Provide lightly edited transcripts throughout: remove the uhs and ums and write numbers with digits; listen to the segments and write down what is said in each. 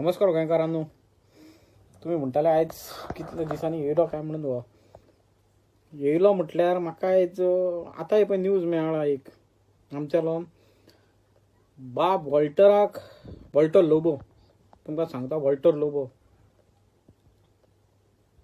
नमस्कार गोंयकारांनो. तुम्ही म्हणटाले आयज कितले दिसांनी येयलो काय म्हणून हो येयलो म्हटल्यार म्हाका आयज आतां पळय न्यूज मेळ्ळा एक आमचेलो बाब वॉल्टर लोबो. तुमकां सांगता वॉल्टर लोबो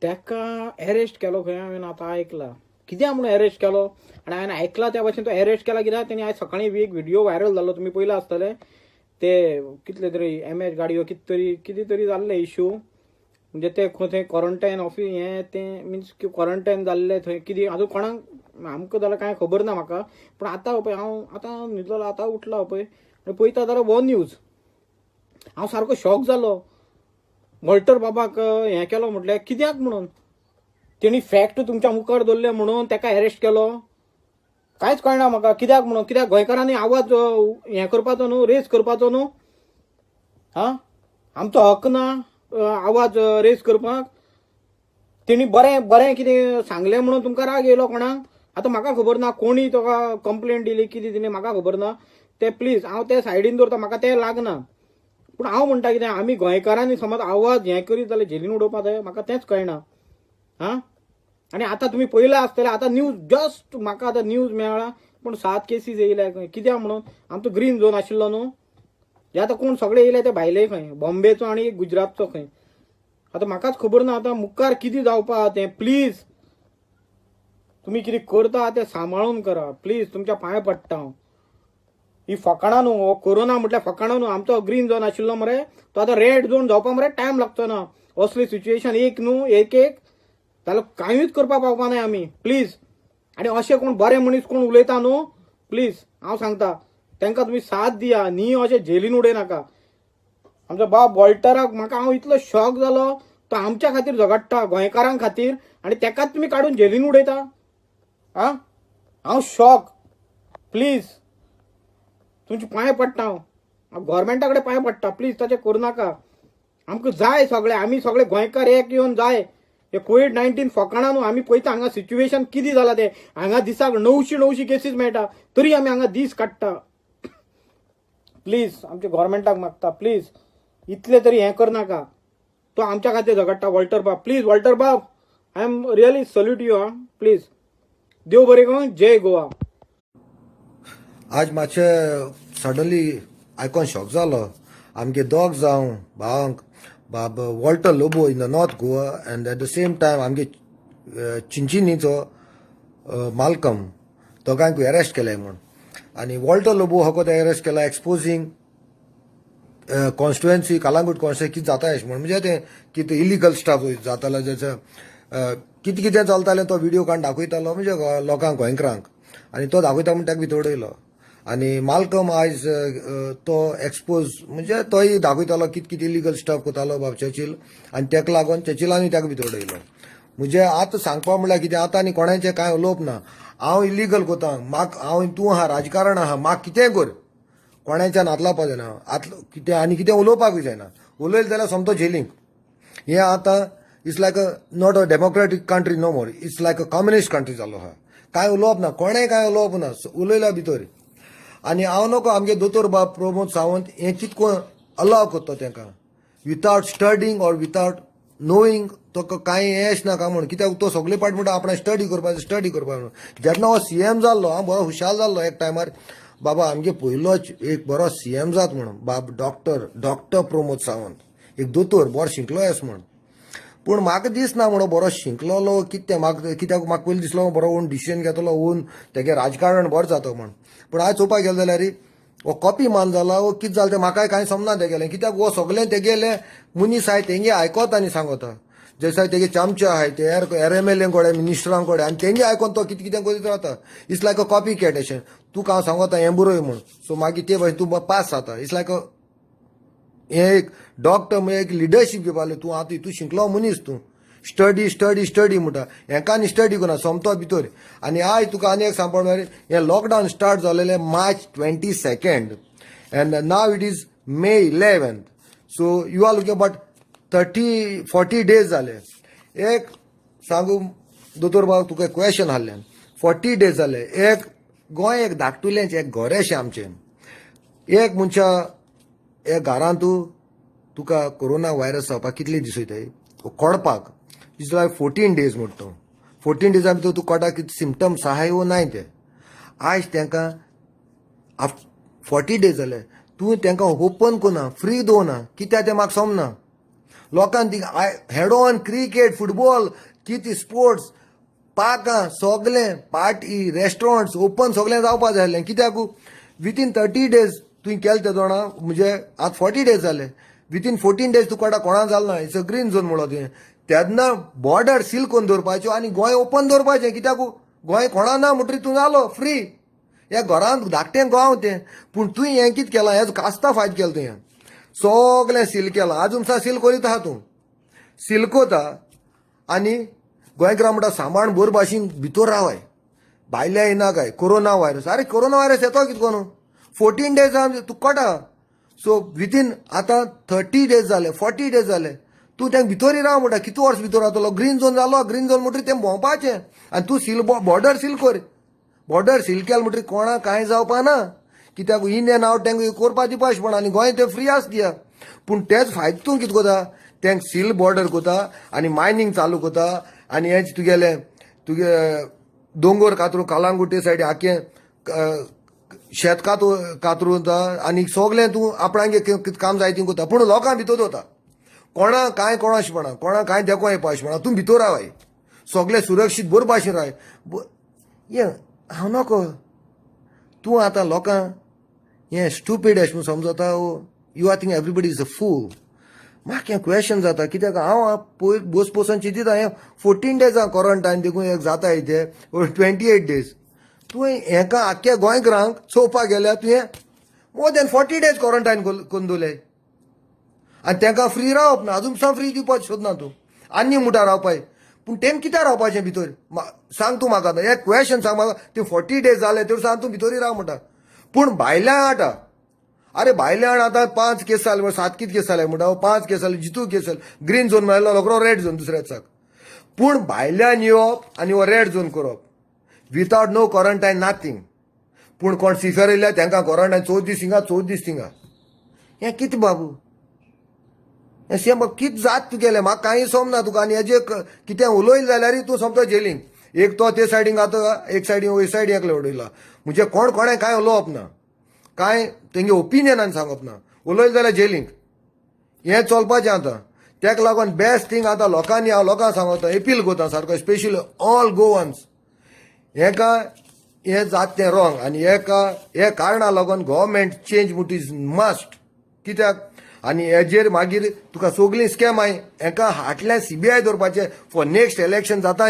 ताका अरेस्ट केलो खंय हांवें आतां आयकलां कित्याक म्हणून अरेस्ट केलो आनी हांवें आयकलां त्या भाशेन तो अरेस्ट केला कित्याक तेणी आयज सकाळीं एक व्हिडिओ व्हायरल जाल्लो तुम्ही पयला आसतले ते कितले तरी एमएच गाडयो कितें तरी जाल्ले इश्यू म्हणजे ते थंय क्वॉरंटायन ऑफिस हें तें मिन्स क्वॉरंटायन जाल्ले थंय कितें आजून कोणाक आमकां जाल्यार कांय खबर ना म्हाका पूण आतां पळय हांव आतां न्हिदलो आतां उठला पळय आनी पळयता जाल्यार वो न्यूज हांव सारको शॉक जालो. वॉल्टर बाबाक हें केलो म्हटल्यार कित्याक म्हणून तेणी फॅक्ट तुमच्या मुखार दवरले म्हणून ताका अरेस्ट केलो कांयच कळना म्हाका कित्याक म्हणून. कित्याक गोंयकारांनी आवाज हें करपाचो न्हू रेज करपाचो न्हू आमचो हक ना आवाज रेज करपाक. तेणी बरें कितें सांगलें म्हणून तुमकां राग येयलो कोणाक आतां म्हाका खबर ना कोणी तुका कंप्लेंट दिली कितें दिली म्हाका खबर ना ते प्लीज हांव ते सायडीन दवरता म्हाका तें लागना. पूण हांव म्हणटा कितें आमी गोंयकारांनी समज आवाज हें करीत जाल्यार झेलीन उडोवपा जाय म्हाका तेंच कळना. आनी आतां तुमी पळयला आसतले आतां न्यूज जस्ट म्हाका आतां न्यूज मेळ्ळा पूण 7 केसीस येयल्या खंय कित्याक म्हणून आमचो ग्रीन झोन आशिल्लो न्हू हे आतां कोण सगळे येयले ते भायले खंय बॉम्बेचो आनी गुजरातचो खंय आतां म्हाकाच खबर ना आतां मुखार कितें जावपा तें प्लीज तुमी कितें करता तें सांबाळून करा प्लीज तुमच्या पांय पडटा हांव. ही फकाणां न्हू हो कोरोना म्हटल्यार फकाणां न्हू आमचो ग्रीन झोन आशिल्लो मरे तो आतां रेड झोन जावपा मरे टायम लागचो ना असली सिच्युएशन एक न्हू एक जाल्यार कांयूच करपा पावपा नाय आमी प्लीज. आनी अशें कोण बरे मनीस कोण उलयता न्हू प्लीज हांव सांगता तांकां तुमी साथ दिया न्ही अशें झेलीन उडयनाका. आमचो बाब वॉल्टराक म्हाका हांव इतलो शॉक जालो तो आमच्या खातीर झगडटा गोंयकारां खातीर आनी तेकाच तुमी काडून झेलीन उडयता. हांव शॉक प्लीज तुमचे पांय पडटा हांव गोवोरमेंटा कडेन पांय पडटा प्लीज तशें करूं नाका. आमकां जाय सगळे आमी सगळे गोंयकार एक येवन जाय हे कोविड-19 फकाणां न्हू आमी पळयता हांगा सिच्युएशन कितें जालां तें हांगा दिसाक 900 केसीस मेळटा तरी आमी हांगा दीस काडटा. प्लीज आमच्या गोवोरमेंटाक मागता प्लीज इतले तरी हें करनाका. तो आमच्या खातीर झगडटा वॉल्टर बाब प्लीज वॉल्टर बाब I am really salute you please. देव बरें करूं जय गोवा. आज मातशें सडनली आयकोन शॉक जालो आमगे दोग जावं भावांक बाब Walter Lobo in the north Goa end at the same time आमगे चिंचिनीचो मालकम दोगांक अरेस्ट केले म्हूण. आनी वॉल्टर लोबो हो कोतो अरेस्ट केला एक्सपोजींग कॉन्स्टिट्युएन्सी कालांगूट कॉन्स्टिट्युएन्सी कितें जाता अशें म्हण म्हणजे तें कितें इलिगल स्टाफ जातालो जसं कितें कितें चलतालें तो व्हिडिओ काडून दाखयतालो म्हणजे लोकांक गोंयकारांक आनी तो दाखयता म्हण ताका भितर उडयलो. आनी मालकम आयज तो एक्सपोज म्हणजे तोय दाखयतालो कितें कितें इलिगल स्टफ कोतालो बाब चर्चिल आनी ताका लागून चर्चिलांनी ताका भितर उडयलो. म्हणजे आतां सांगपा म्हणल्यार कितें आतां आनी कोणाचें कांय उलोवप ना. हांव इलिगल कोतां हांव तूं आहा राजकारण आहा म्हाका कितेंय कर कोणाच्यान हात लावपा जायना कितें आनी कितें उलोवपाकूय जायना. उलयलें जाल्यार सोमतो झेलींक. हें आतां it's like not a democratic country no more it's like a communist country जालो आहा. कांय उलोवप ना कोणेंय कांय उलोवप ना उलयल्या भितर. आनी हांव नको आमगे दोतोर बाब प्रमोद सावंत हें कितको अलाव करता तांकां without studying or without knowing तो कांय हें नाका म्हूण कित्याक तो सगळे पाट म्हणटा आपणें स्टडी करपा म्हणून. जेन्ना हो सीएम जाल्लो हांव बरो हुशार जाल्लो एक टायमार बाबा आमगे पयलोच एक बरो सीएम जात म्हणून बाब डॉक्टर प्रमोद सावंत एक दोतोर बरो शिकलो येस म्हूण. पूण म्हाका दिसना म्हणून बरो शिकलोलो कितें म्हाका कित्याक म्हाका पयलीं दिसलो बरो ओन डिसिजन घेतलो ओन तेगे राजकारण बरें जाता म्हूण. पूण आयज चोवपाक गेलो जाल्यार हो कॉपी मान जाला वो कितें जालें तें म्हाकाय कांय समना तेगेलें कित्याक वो सगळें तेगेलें मनीस आहाय तेंगे आयकोता आनी सांगता जशे तेगे चामचे आहाय ते एमएलए कोडे मिनिस्टरां कोडे आनी तेंगे आयकोन तो कितें कितें करीत रावता. It's like a copy cat अशें तुका हांव सांगता हें बरोय म्हूण सो मागीर ते भाशेन तूं पास जाता. इट्स लायक हें एक डॉक्टर म्हणजे एक लिडरशीप घेवपाक तूं आतां हितून शिकलो मनीस तूं स्टडी म्हणटा हेका आनी स्टडी करना सोमतो भितर. आनी आयज तुका आनी एक सांगपा म्हळ्यार हें लॉकडावन स्टार्ट जालेलें March 22 and now it is May 11. So you are looking about 30-40 days जाले. एक सांगू दोतोर बाब तुका एक क्वेश्चन आहलें 40 डेज जाले एक गोंय एक धाकटुलेंचें एक घरेशें आमचें एक मनशा एक घरांत तुका कोरोना व्हायरस जावपाक कितले दीस वयताय कोडपाक इट्स लायक 14 days म्हणटा 14 days भितर तूं कोटाक कितें सिमटम्स आहाय वो नाय ते आयज तांकां 40 days जाले तूं तांकां ओपन कोना फ्री दवरना कित्याक तें म्हाका समना लोकांक ती हेड ऑन क्रिकेट फुटबॉल कितें स्पोर्ट्स पार्कां सगळें पार्टी रेस्टॉरंट्स ओपन सगळें जावपा जाय आसलें कित्याक विथीन 30 days तुवें केलें तें जाणा म्हणजे आतां 40 days जाले विथीन 14 days तुका कोणा जालें ना इट्स अ ग्रीन झोन म्हणून तुवें तेन्ना बॉर्डर सील करून दवरपाच्यो आनी गोंय ओपन दवरपाचें कित्याक गोंय कोणा ना म्हणटरी तूं जालो फ्री ह्या घरांत धाकटें गांव तें पूण तुवें हें कितें केलां हें कास्ता फायद केलें तुवें सगळें सील केलां आजून सुद्दां सील करीत आहा तूं सील कोता आनी गोंयकारां म्हणटा सांबाळ बरे भाशेन भितर रावाय भायल्या येना काय कोरोना व्हायरस अरे कोरोना व्हायरस येतो कितें कोण 14 days तूं कोटा सो विथीन आतां 30 days जाले 40 days जाले तूं तेंक भितरी राव म्हणटा कितू वर्स भितर रावतलो ग्रीन झोन जालो ग्रीन झोन म्हणटरी तें भोंवपाचें आनी तूं सील बॉर्डर सील कर बॉर्डर सील केलें म्हणटरी कोणा कांय जावपा ना कित्याक इन एंड आवट तेंका करपा दिवपा अशें आनी गोंय तें फ्री आस दिया पूण तेच फायदो तूं कितें कोता तेंक सील बॉर्डर कोता आनी मायनींग चालू कोता आनी हें तुगे दोंगर कातरू कालांगुटे सायडी आखें शेत कातरून आनी सगळें तूं आपणागे कितें काम जाय ती कोता पूण लोकां भितर वता कोणा कांय कोणा अशें म्हणा कोणा कांय देखो येवपा अशें म्हणा तूं भितर रावाय सगळें सुरक्षीत बरे भाशेन राय हें हांव नको तूं आतां लोकांक हें स्टुपीड अशें म्हूण समजता you are think everybody is a fool म्हाका हें क्वेश्चन जाता कित्याक हांव बोस पोसन चिंतीत हें 14 days क्वॉरंटायन देखून एक जाता ते 28 days तुवें हेका आख्ख्या गोंयकारांक चोवपाक गेल्यार तुवें मोर दॅन 40 days क्वॉरंटायन करून दवरलें आनी तांकां फ्री रावप ना अजून सुद्दां फ्री दिवपाक सोदना तूं आनी मुठा रावपाय पूण तेम कित्याक रावपाचें भितर सांग तूं म्हाका हें क्वेश्चन सांग म्हाका ते 40 days जाले तर सांग तूं भितरी राव म्हणटा पूण भायल्यां आटा अरे भायल्यान आतां 5 केस जाले 7 कितें केस जाले म्हणटा 5 केस जाले जितू केस जाले ग्रीन झोन मेळ्ळो रोखडो रेड झोन दुसऱ्या दिसाक पूण भायल्यान येवप आनी हो रेड झोन करप विथआवट नो क्वॉरंटायन नाथींग पूण कोण सिफर येयल्या तांकां क्वॉरंटायन 14 दीस थिंगा 14 दीस थिंगा हें कितें बाबू हें सेम कितें जात तूं केलें म्हाका कांय समना तुका आनी हेजें कितें उलयलें जाल्यार तूं समतो जेलींक एक तो ते सायडीन आतां एक सायडीन हे सायडीन एकलो उडयला म्हणजे कोणें कांय उलोवप ना कांय तेंगे ओपिनियनान सांगप ना उलयलें जाल्यार जेलींक हें चलपाचें आतां तेका लागून बेस्ट थिंग आतां लोकांनी हांव लोकांक सांगता अपील कोता सारको स्पेशली ऑल गोवन्स हेका हें जाता तें रॉंग आनी हे कारणाक लागून गव्हर्मेंट चेंज म्हणटा इज मस्ट कित्याक आनी हेजेर मागीर तुका सगळीं स्कॅम आहाय हेका हाटल्यान CBI दवरपाचें फॉर नेक्स्ट इलेक्शन जाता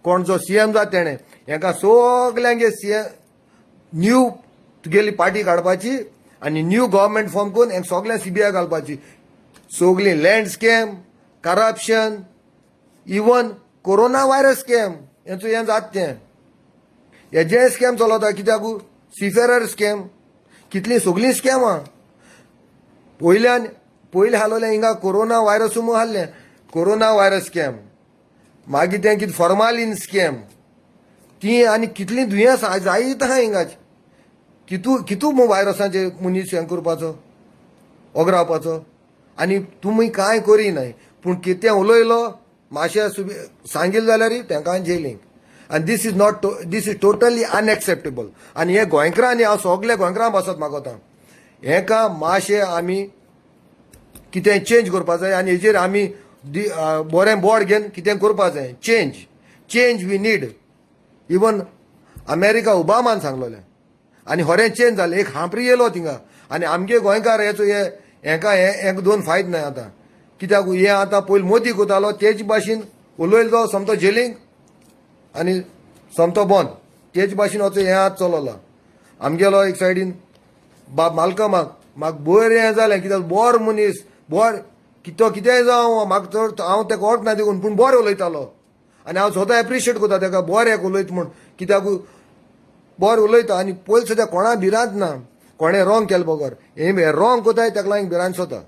कोण जो CM जाता तेणें हेका सगल्यांगे न्यू तुगेली पार्टी काडपाची आनी न्यू गव्हर्मेंट फॉर्म करून हें सगळें CBI घालपाची सगळीं land scam corruption even corona virus scam हेचो हें जाता तें हेजे स्कॅम चलता कित्याक सीफेरर स्कॅम कितलीं सगळीं स्कॅम आहा पयलीं हालोलें हिंगा कोरोना व्हायरस म्हूण हाडलें कोरोना व्हायरस स्कॅम मागीर तें कितें फॉर्मालीन स्कॅम ती आनी कितलीं दुयेंस जायत आहा हिंगाची कितू व्हायरसांचे मनीस हें करपाचो ओगरावपाचो आनी तुमी कांय करिनाय पूण कितें उलयलो मातशें सांगिल्लें जाल्यार तांकां जेलींक आनी दीस इज टोटली अनएक्सेप्टेबल आनी हे गोंयकारांनी हांव सगळे गोंयकारां बसत मागोता हेका मातशें आमी कितें चेंज करपा जाय आनी हेजेर आमी बरें बोर्ड घेवन कितें करपा जाय change we need even America ओबामान सांगलोलें आनी खरें चेंज जालें एक हांपरी येयलो थिंगा आनी आमगे गोंयकार हेचो हें दोन फायद नाय आतां कित्याक हें आतां पयलीं मोदी कोतालो तेज भाशेन उलयलो तो समतो जेलींक आनी समतो बंद तेज भाशेन वचो हें आतां चललो आमगेलो एक सायडीन बाब मालकमाक म्हाका बरें हें जालें कित्याक बोर मनीस कितेंय जावं म्हाका चड हांव तेका वळखना देखून पूण बरें उलयतालो आनी हांव स्वता एप्रिशिएट करता तेका बरें उलयता म्हूण कित्याक बरें उलयता आनी पयलीं सद्या कोणा भिरांत ना कोणें रॉंग केलें बगर हे रॉंग कोताय तेका लागून भिरांत स्वता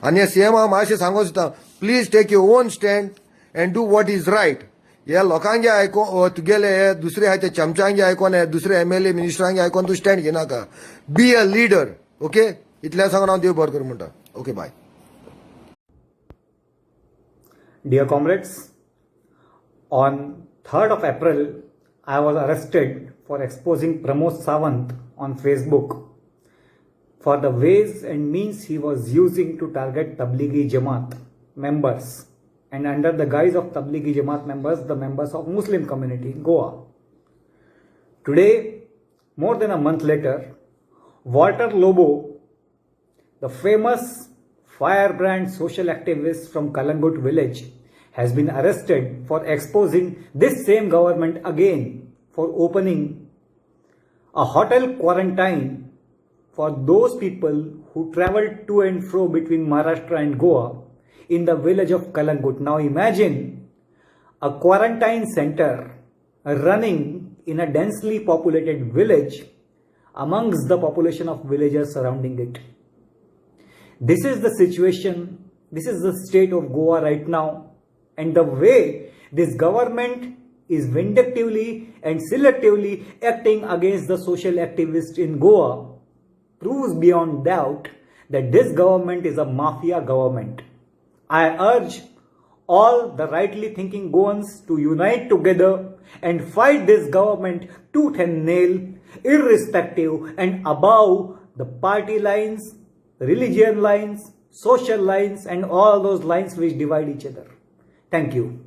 आनी हे CM हांव मातशें सांगूंक सोदता please take your own stand and do what is right हे लोकांगे आयकोन तुगेले हे दुसरे आहाय ते चमचांगे आयकोन हे दुसरे MLA मिनिस्टरांगे आयकोन तूं स्टँड घेनाका बी अ लिडर ओके इतलें सांगून हांव देव बरें करूं म्हणटा Okay, bye. Dear comrades, on 3rd of April, I was arrested for exposing Pramod Sawant on Facebook for the ways and means he was using to target Tablighi Jamaat members, and under the guise of Tablighi Jamaat members, the members of Muslim community in Goa. Today, more than a month later, Walter Lobo, the famous firebrand social activist from Kalangut village, has been arrested for exposing this same government again for opening a hotel quarantine for those people who traveled to and fro between Maharashtra and Goa in the village of Kalangut. Now imagine a quarantine center running in a densely populated village amongst the population of villagers surrounding it. This is the situation, this is the state of Goa right now, and the way this government is vindictively and selectively acting against the social activists in Goa proves beyond doubt that this government is a mafia government. I urge all the rightly thinking Goans to unite together and fight this government tooth and nail, irrespective and above the party lines, religion lines, social lines, and all those lines which divide each other. Thank you.